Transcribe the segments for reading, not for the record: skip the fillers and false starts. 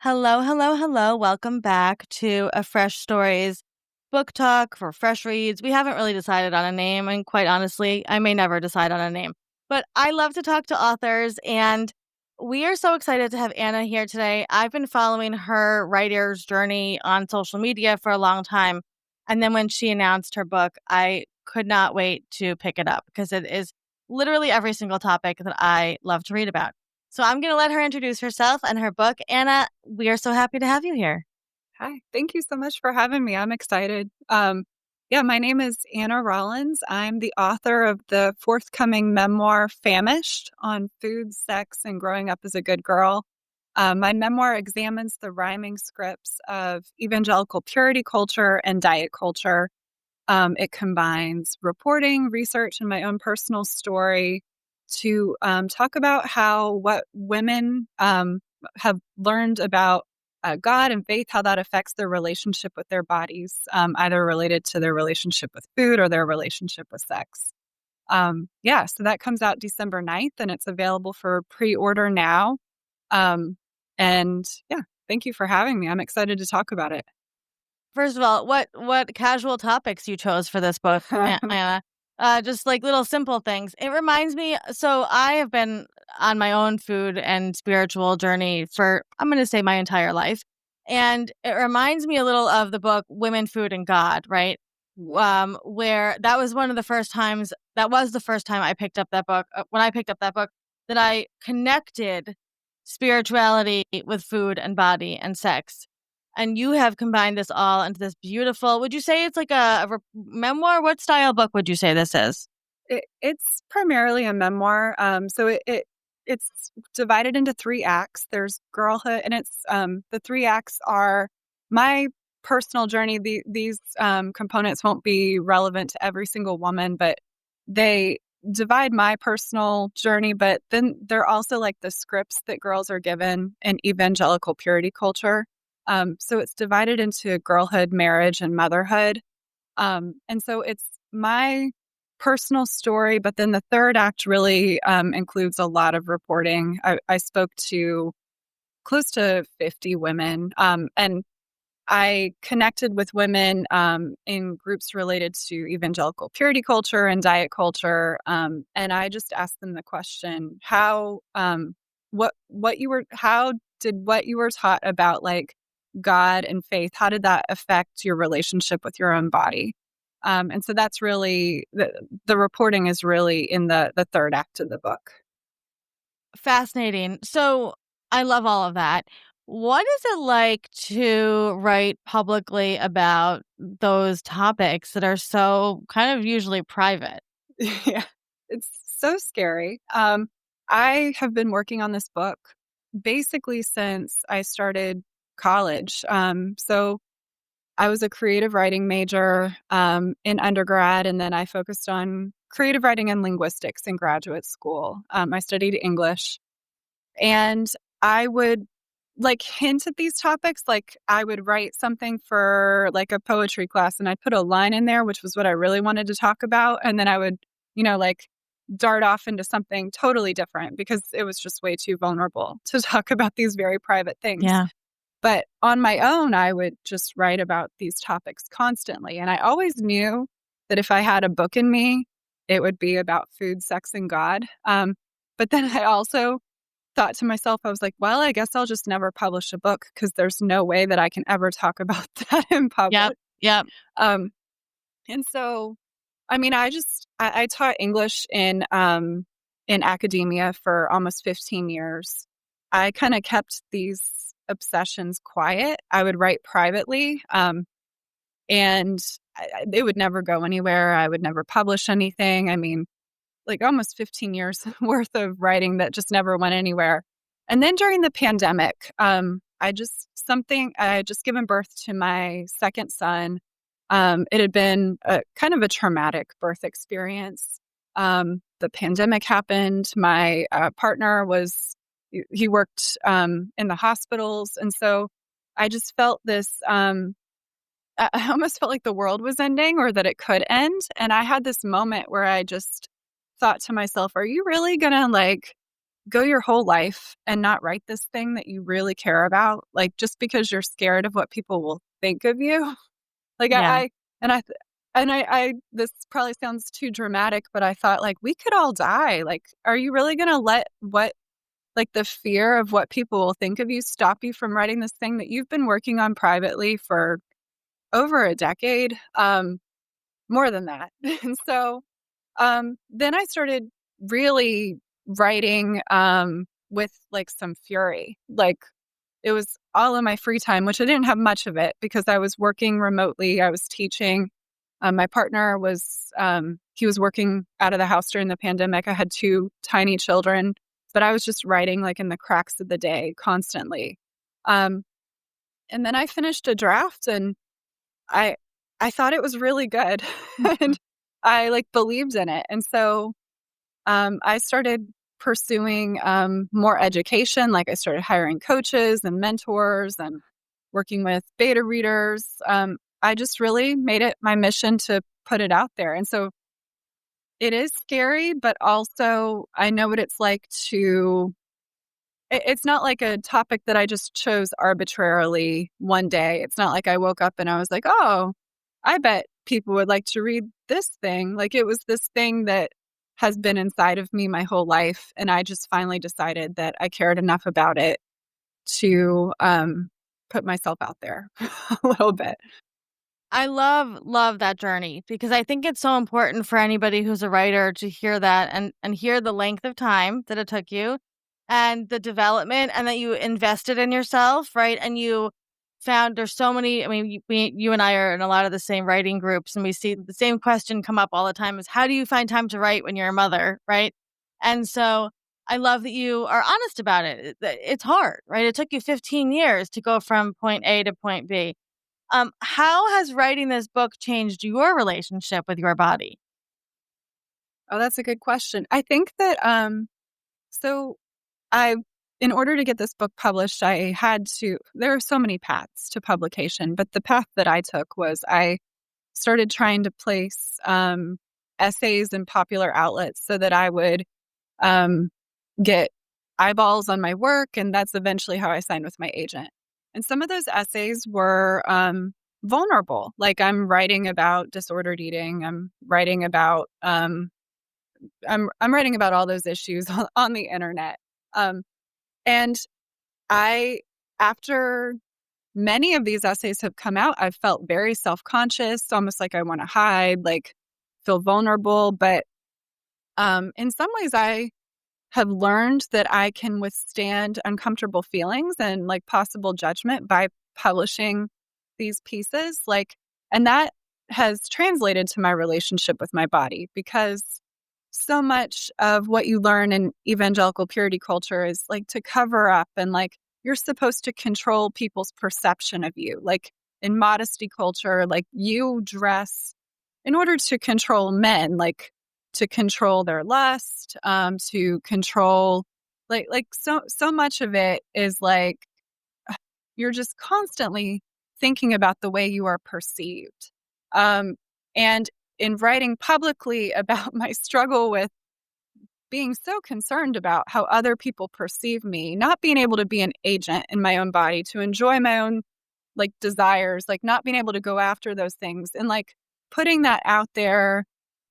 Hello, hello, hello. Welcome back to A Fresh Stories book talk for fresh reads. We haven't really decided on a name, and quite honestly, I may never decide on a name. But I love to talk to authors, and we are so excited to have Anna here today. I've been following her writer's journey on social media for a long time. And then when she announced her book, I could not wait to pick it up because it is literally every single topic that I love to read about. So I'm going to let her introduce herself and her book. Anna, we are so happy to have you here. Hi, thank you so much for having me. I'm excited. Yeah, my name is Anna Rollins. I'm the author of the forthcoming memoir, Famished, on food, sex, and growing up as a good girl. My memoir examines the rhyming scripts of evangelical purity culture and diet culture. It combines reporting, research, and my own personal story to talk about how what women have learned about God and faith, how that affects their relationship with their bodies, either related to their relationship with food or their relationship with sex. Yeah, so that comes out December 9th and it's available for pre order now. Um, and yeah, thank you for having me. I'm excited to talk about it. First of all, what casual topics you chose for this book, Anna? Just like little simple things. It reminds me. So I have been on my own food and spiritual journey for I'm going to say my entire life, and it reminds me a little of the book Women, Food, and God. Right, where that was one of the first times. That was the first time I picked up that book. When I picked up that book, that I connected spirituality with food and body and sex, and you have combined this all into this beautiful, would you say it's like a memoir? What style book would you say this is? It's primarily a memoir. It's divided into three acts. There's girlhood, and it's the three acts are my personal journey. These components won't be relevant to every single woman, but they divide my personal journey. But then they're also like the scripts that girls are given in evangelical purity culture. So it's divided into girlhood, marriage, and motherhood. And so it's my personal story, but then the third act really includes a lot of reporting. I spoke to close to 50 women, and I connected with women in groups related to evangelical purity culture and diet culture, and I just asked them the question: how did what you were taught about like God and faith, how did that affect your relationship with your own body? And so that's really the reporting is really in the third act of the book. Fascinating. So I love all of that. What is it like to write publicly about those topics that are so kind of usually private? Yeah, it's so scary. I have been working on this book basically since I started college. So I was a creative writing major in undergrad, and then I focused on creative writing and linguistics in graduate school. I studied English, and I would like hint at these topics. Like I would write something for like a poetry class, and I'd put a line in there, which was what I really wanted to talk about, and then I would, like dart off into something totally different because it was just way too vulnerable to talk about these very private things. Yeah. But on my own, I would just write about these topics constantly. And I always knew that if I had a book in me, it would be about food, sex, and God. But then I also thought to myself, I was like, well, I guess I'll just never publish a book because there's no way that I can ever talk about that in Yep. public. Yep. Um, and so, I mean, I taught English in academia for almost 15 years. I kind of kept these obsessions quiet. I would write privately, and it would never go anywhere. I would never publish anything. I mean, like almost 15 years worth of writing that just never went anywhere. And then during the pandemic, I had just given birth to my second son. It had been a kind of a traumatic birth experience. The pandemic happened. My partner he worked in the hospitals. And so I just felt this, I almost felt like the world was ending or that it could end. And I had this moment where I just thought to myself, are you really going to like go your whole life and not write this thing that you really care about, like just because you're scared of what people will think of you. Like Yeah. and I th- I this probably sounds too dramatic, but I thought like we could all die. Like, are you really going to let what like the fear of what people will think of you stop you from writing this thing that you've been working on privately for over a decade? More than that. And so then I started really writing with like some fury. Like it was all in my free time, which I didn't have much of it because I was working remotely. I was teaching. My partner was he was working out of the house during the pandemic. I had two tiny children, but I was just writing like in the cracks of the day constantly. Um, and then I finished a draft and I I thought it was really good and I like believed in it. And so I started pursuing more education. Like I started hiring coaches and mentors and working with beta readers. I just really made it my mission to put it out there. And so it is scary, but also I know what it's like to it's not like a topic that I just chose arbitrarily one day. It's not like I woke up and I was like, "Oh, I bet people would like to read this thing." Like, it was this thing that has been inside of me my whole life, and I just finally decided that I cared enough about it to, put myself out there a little bit. I love that journey because I think it's so important for anybody who's a writer to hear that and hear the length of time that it took you and the development and that you invested in yourself, right? And you found there's so many, I mean, you and I are in a lot of the same writing groups and we see the same question come up all the time is how do you find time to write when you're a mother, right? And so I love that you are honest about it. It's hard, right? It took you 15 years to go from point A to point B. How has writing this book changed your relationship with your body? Oh, that's a good question. I think that, so I in order to get this book published, I had to there are so many paths to publication, but the path that I took was I started trying to place, essays in popular outlets so that I would, um, get eyeballs on my work, and that's eventually how I signed with my agent. And some of those essays were, vulnerable, like, I'm writing about disordered eating, I'm writing about all those issues on the internet, um, and I after many of these essays have come out, I've felt very self-conscious, almost like I wanna hide, like, feel vulnerable, but, in some ways, I have learned that I can withstand uncomfortable feelings and, like, possible judgment by publishing these pieces, like and that has translated to my relationship with my body because so much of what you learn in evangelical purity culture is, like, to cover up and, like, you're supposed to control people's perception of you. Like, in modesty culture, like, you dress in order to control men, like, to control their lust, to control so much of it is, like, you're just constantly thinking about the way you are perceived. And in writing publicly about my struggle with being so concerned about how other people perceive me, not being able to be an agent in my own body, to enjoy my own like desires, like not being able to go after those things and like putting that out there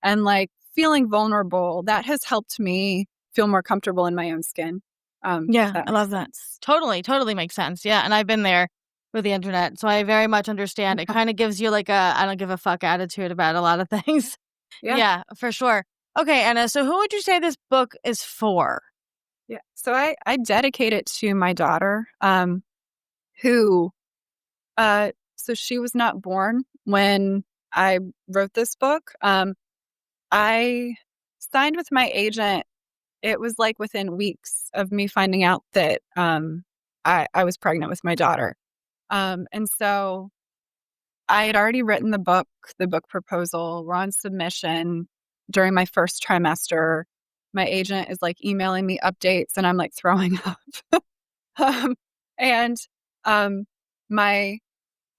and like feeling vulnerable, that has helped me feel more comfortable in my own skin. If Yeah, that I makes love that. sense. Totally makes sense. Yeah, and I've been there with the internet, so I very much understand. It kind of gives you like a I don't give a fuck attitude about a lot of things. Yeah. Yeah, for sure. Okay, Anna, so who would you say this book is for? Yeah. So I dedicate it to my daughter, who so she was not born when I wrote this book. I signed with my agent. It was like within weeks of me finding out that I was pregnant with my daughter. And so I had already written the book proposal, we're on submission during my first trimester. My agent is like emailing me updates and I'm like throwing up. Um, and um, my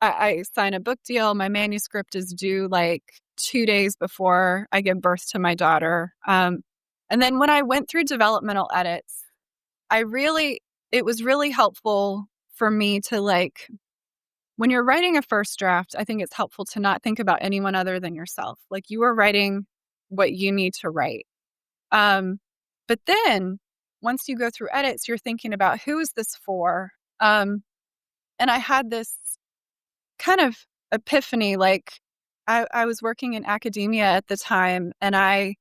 I sign a book deal. My manuscript is due like 2 days before I give birth to my daughter. And then when I went through developmental edits, it was really helpful for me to like, when you're writing a first draft, I think it's helpful to not think about anyone other than yourself. Like you are writing what you need to write. Um, but then once you go through edits, you're thinking about who is this for? Um, and I had this kind of epiphany. Like I was working in academia at the time, and I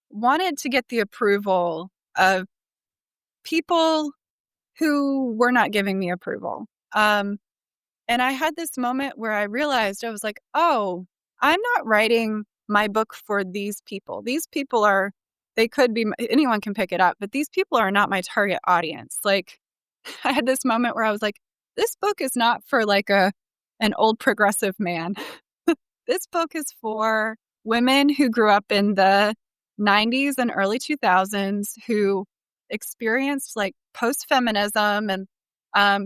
wanted to get the approval of people who were not giving me approval. And I had this moment where I realized, I was like, oh, I'm not writing my book for these people. These people are, they could be, anyone can pick it up, but these people are not my target audience. Like, I had this moment where I was like, this book is not for like an old progressive man. This book is for women who grew up in the 90s and early 2000s who experienced like post feminism and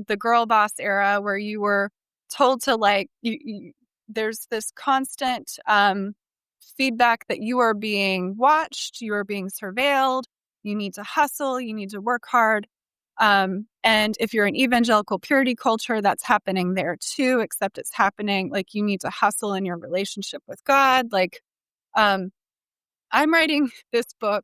the girl boss era where you were told to like, there's this constant feedback that you are being watched, you are being surveilled, you need to hustle, you need to work hard. And if you're an evangelical purity culture, that's happening there too, except it's happening like you need to hustle in your relationship with God. Like, um, I'm writing this book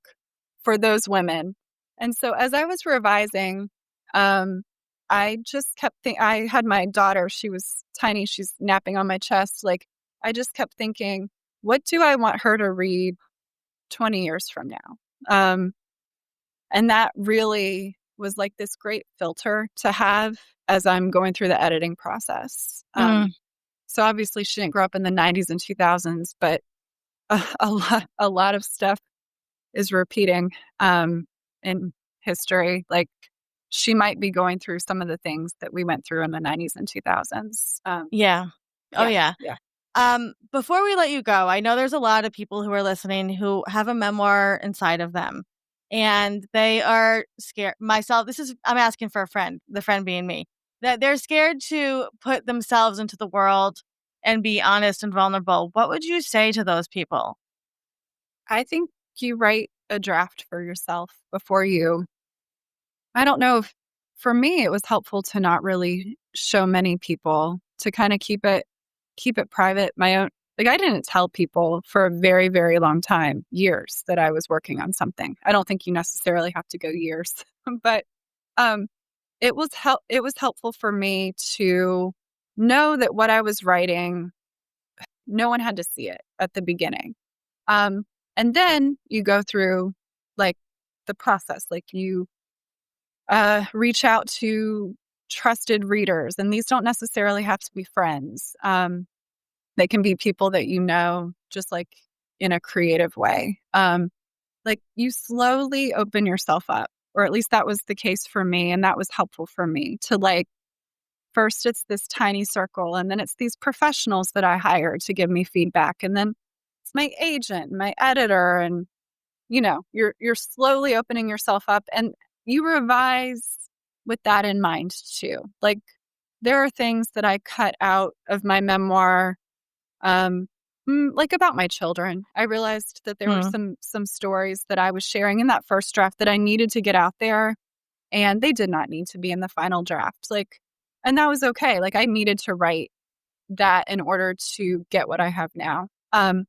for those women. And so as I was revising, um, I just kept thinking, I had my daughter, she was tiny, she's napping on my chest. Like, I just kept thinking, what do I want her to read 20 years from now? And that really was like this great filter to have as I'm going through the editing process. Mm, So obviously she didn't grow up in the 90s and 2000s, but a lot of stuff is repeating in history. Like she might be going through some of the things that we went through in the 90s and 2000s. yeah. Oh, Yeah, yeah. yeah. Before we let you go, I know there's a lot of people who are listening who have a memoir inside of them and they are scared. Myself, I'm asking for a friend, the friend being me, that they're scared to put themselves into the world and be honest and vulnerable. What would you say to those people? I think you write a draft for yourself before you. I don't know if for me it was helpful to not really show many people, to kind of keep it private. My own, like I didn't tell people for a very, very long time, years, that I was working on something. I don't think you necessarily have to go years, but um it was helpful for me to know that what I was writing, no one had to see it at the beginning. Um and then you go through like the process, like you reach out to trusted readers, and these don't necessarily have to be friends. They can be people that you know, just like in a creative way. Like you slowly open yourself up, or at least that was the case for me, and that was helpful for me to like. First, it's this tiny circle, and then it's these professionals that I hire to give me feedback, and then it's my agent, my editor, and you're slowly opening yourself up, and you revise with that in mind too. Like there are things that I cut out of my memoir, um like about my children. I realized that there were Hmm. some stories that I was sharing in that first draft that I needed to get out there, and they did not need to be in the final draft. Like, and that was okay. Like I needed to write that in order to get what I have now. And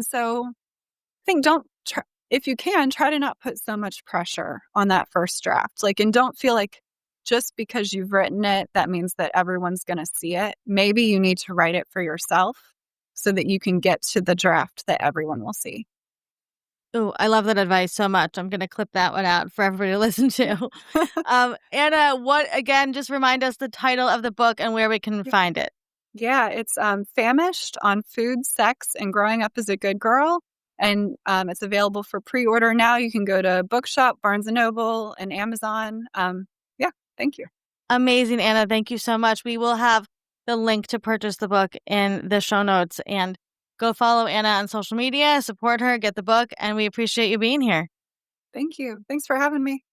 so think don't try, if you can, try to not put so much pressure on that first draft. Like, and don't feel like just because you've written it, that means that everyone's going to see it. Maybe you need to write it for yourself so that you can get to the draft that everyone will see. Oh, I love that advice so much. I'm going to clip that one out for everybody to listen Yeah. to. Anna, what again? Just remind us the title of the book and where we can Yeah. find it. Yeah, it's Famished on Food, Sex, and Growing Up as a Good Girl. And it's available for pre-order now. You can go to Bookshop, Barnes& and Noble, and Amazon. Yeah, thank you. Amazing, Anna. Thank you so much. We will have the link to purchase the book in the show notes, and go follow Anna on social media, support her, get the book, and we appreciate you being here. Thank you. Thanks for having me.